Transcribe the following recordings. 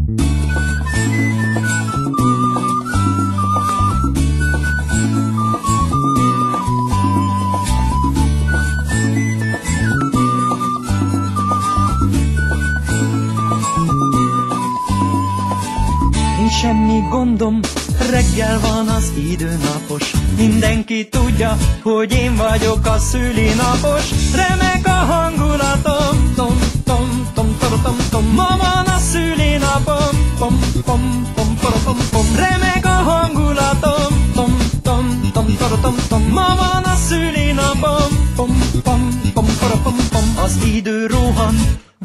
Semmi gondom, reggel van az időnapos. Mindenki tudja, hogy én vagyok a szülinapos. Remek a hangulatom, tom, tom, tom, tom, tom, tom. Ma van a szülinapom, pom, pom, pom, pom, pom. Remek a hangulatom, tom, tom, tom, tom, tom, tom. Ma van a szülinapom, pom, pom, pom, pom, pom. Az idő rohan,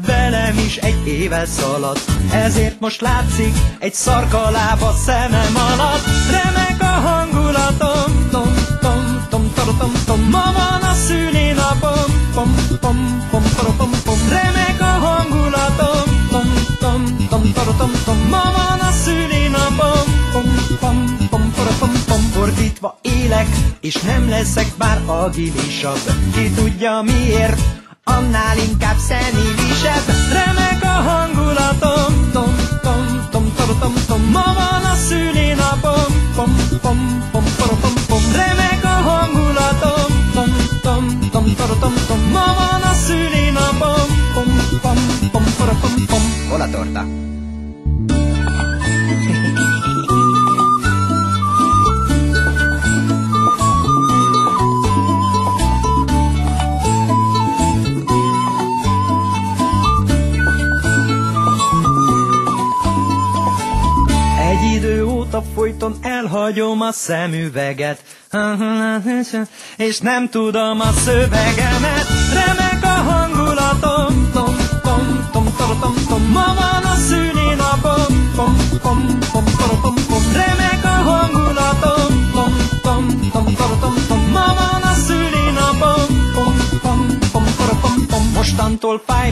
velem is egy éve szalad, ezért most látszik egy szarkaláb a szemem alatt. Remek a hangulatom, tom, tom, tom, tom, tom, tom. Ma van a szülinapom, pom, pom, pom, pom, pom. Remek a hangulatom, tom, tom, tom, tom, tom, tom. Ma van a szülinapom, pom, pom, pom, pom, pom. Fordítva élek, és nem leszek már agilisabb. Ki tudja miért, annál inkább szenilisebb. Remek a hangulatom, tom, tom, tom, tom, tom, tom. Ma van a szülinapom, pom, pom, pom, pom, pom. Remek a hangulatom, tom, tom, tom, tom, tom, tom. Ma van a szülinapom, pom, pom, pom, pom, pom. Hol a torta? Idő óta folyton elhagyom a szemüveget, és nem tudom a szövegemet. Remek a hangulatom, tom, tom, tom, tom, tom, tom. Ma van a szülinapom, pom, pom, pom, pom, pom. Remek a hangulatom, tom, tom, tom, tom, tom, tom. Ma van a szülinapom, pom, pom, pom, pom, pom. Mostantól fáj